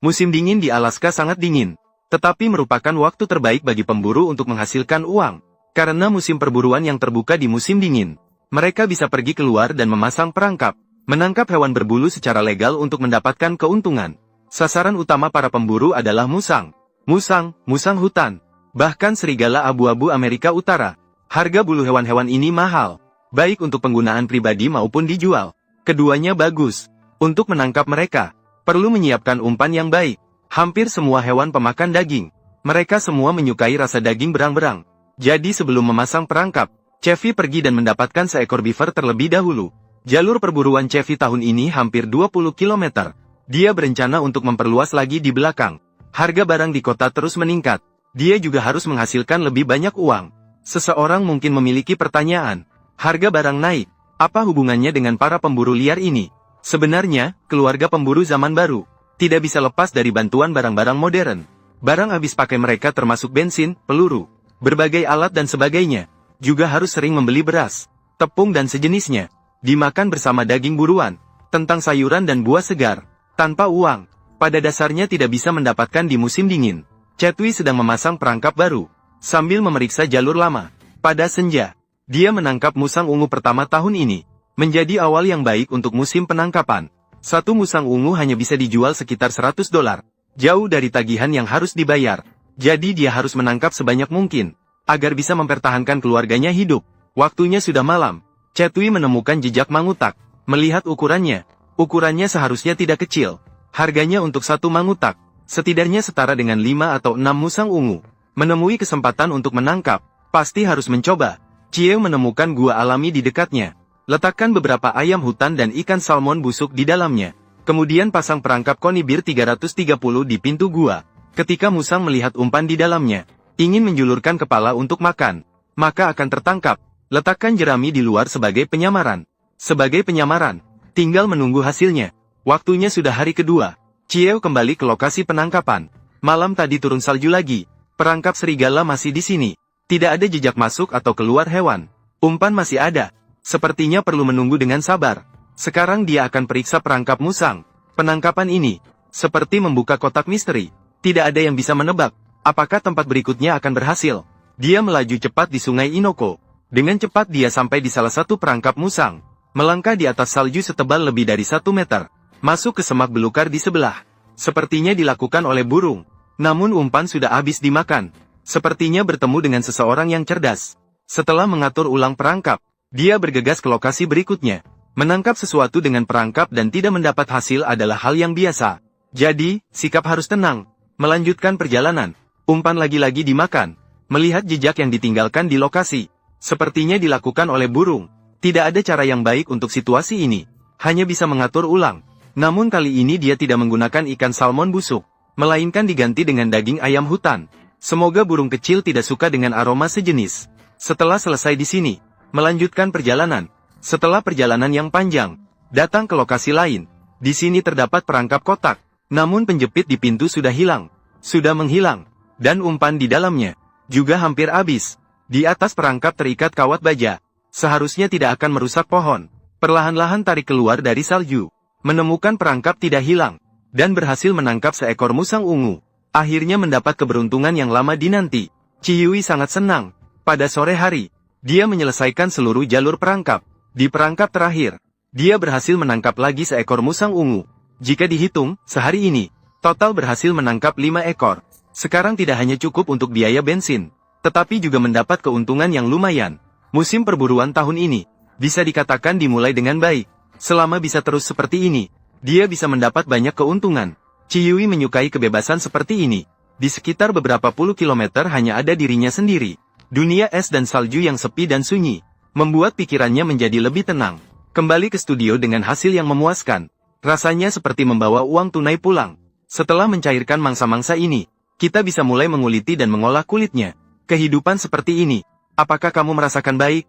Musim dingin di Alaska sangat dingin, tetapi merupakan waktu terbaik bagi pemburu untuk menghasilkan uang. Karena musim perburuan yang terbuka di musim dingin, mereka bisa pergi keluar dan memasang perangkap, menangkap hewan berbulu secara legal untuk mendapatkan keuntungan. Sasaran utama para pemburu adalah musang, musang hutan, bahkan serigala abu-abu Amerika Utara. Harga bulu hewan-hewan ini mahal, baik untuk penggunaan pribadi maupun dijual. Keduanya bagus. Untuk menangkap mereka, perlu menyiapkan umpan yang baik. Hampir semua hewan pemakan daging. Mereka semua menyukai rasa daging berang-berang. Jadi sebelum memasang perangkap, Chevy pergi dan mendapatkan seekor beaver terlebih dahulu. Jalur perburuan Chevy tahun ini hampir 20 km. Dia berencana untuk memperluas lagi di belakang. Harga barang di kota terus meningkat. Dia juga harus menghasilkan lebih banyak uang. Seseorang mungkin memiliki pertanyaan. Harga barang naik. Apa hubungannya dengan para pemburu liar ini? Sebenarnya, keluarga pemburu zaman baru tidak bisa lepas dari bantuan barang-barang modern. Barang habis pakai mereka termasuk bensin, peluru, berbagai alat dan sebagainya. Juga harus sering membeli beras, tepung dan sejenisnya. Dimakan bersama daging buruan, tentang sayuran dan buah segar. Tanpa uang, pada dasarnya tidak bisa mendapatkan di musim dingin. Chetwy sedang memasang perangkap baru, sambil memeriksa jalur lama. Pada senja, dia menangkap musang ungu pertama tahun ini. Menjadi awal yang baik untuk musim penangkapan. Satu musang ungu hanya bisa dijual sekitar $100. Jauh dari tagihan yang harus dibayar. Jadi dia harus menangkap sebanyak mungkin, agar bisa mempertahankan keluarganya hidup. Waktunya sudah malam. Chetwy menemukan jejak mangutak. Melihat ukurannya seharusnya tidak kecil. Harganya untuk satu mangutak, setidaknya setara dengan 5 atau 6 musang ungu. Menemui kesempatan untuk menangkap, pasti harus mencoba. Chiew menemukan gua alami di dekatnya. Letakkan beberapa ayam hutan dan ikan salmon busuk di dalamnya. Kemudian pasang perangkap konibir 330 di pintu gua. Ketika musang melihat umpan di dalamnya, ingin menjulurkan kepala untuk makan, maka akan tertangkap. Letakkan jerami di luar sebagai penyamaran. Tinggal menunggu hasilnya. Waktunya sudah hari kedua. Chiew kembali ke lokasi penangkapan. Malam tadi turun salju lagi. Perangkap serigala masih di sini. Tidak ada jejak masuk atau keluar hewan. Umpan masih ada. Sepertinya perlu menunggu dengan sabar. Sekarang dia akan periksa perangkap musang. Penangkapan ini seperti membuka kotak misteri. Tidak ada yang bisa menebak apakah tempat berikutnya akan berhasil. Dia melaju cepat di sungai Inoko. Dengan cepat dia sampai di salah satu perangkap musang. Melangkah di atas salju setebal lebih dari 1 meter. Masuk ke semak belukar di sebelah. Sepertinya dilakukan oleh burung. Namun umpan sudah habis dimakan. Sepertinya bertemu dengan seseorang yang cerdas. Setelah mengatur ulang perangkap, dia bergegas ke lokasi berikutnya. Menangkap sesuatu dengan perangkap dan tidak mendapat hasil adalah hal yang biasa. Jadi, sikap harus tenang. Melanjutkan perjalanan. Umpan lagi-lagi dimakan. Melihat jejak yang ditinggalkan di lokasi. Sepertinya dilakukan oleh burung. Tidak ada cara yang baik untuk situasi ini. Hanya bisa mengatur ulang. Namun kali ini dia tidak menggunakan ikan salmon busuk, melainkan diganti dengan daging ayam hutan. Semoga burung kecil tidak suka dengan aroma sejenis. Setelah selesai di sini, melanjutkan perjalanan. Setelah perjalanan yang panjang, datang ke lokasi lain. Di sini terdapat perangkap kotak, namun penjepit di pintu sudah menghilang, dan umpan di dalamnya juga hampir habis. Di atas perangkap terikat kawat baja. Seharusnya tidak akan merusak pohon. Perlahan-lahan tarik keluar dari salju. Menemukan perangkap tidak hilang, dan berhasil menangkap seekor musang ungu. Akhirnya mendapat keberuntungan yang lama dinanti. Chiew sangat senang. Pada sore hari, dia menyelesaikan seluruh jalur perangkap. Di perangkap terakhir, dia berhasil menangkap lagi seekor musang ungu. Jika dihitung, sehari ini, total berhasil menangkap 5 ekor. Sekarang tidak hanya cukup untuk biaya bensin, tetapi juga mendapat keuntungan yang lumayan. Musim perburuan tahun ini bisa dikatakan dimulai dengan baik. Selama bisa terus seperti ini, dia bisa mendapat banyak keuntungan. Chiew menyukai kebebasan seperti ini. Di sekitar beberapa puluh kilometer hanya ada dirinya sendiri. Dunia es dan salju yang sepi dan sunyi membuat pikirannya menjadi lebih tenang. Kembali ke studio dengan hasil yang memuaskan. Rasanya seperti membawa uang tunai pulang. Setelah mencairkan mangsa-mangsa ini, kita bisa mulai menguliti dan mengolah kulitnya. Kehidupan seperti ini, apakah kamu merasakan baik?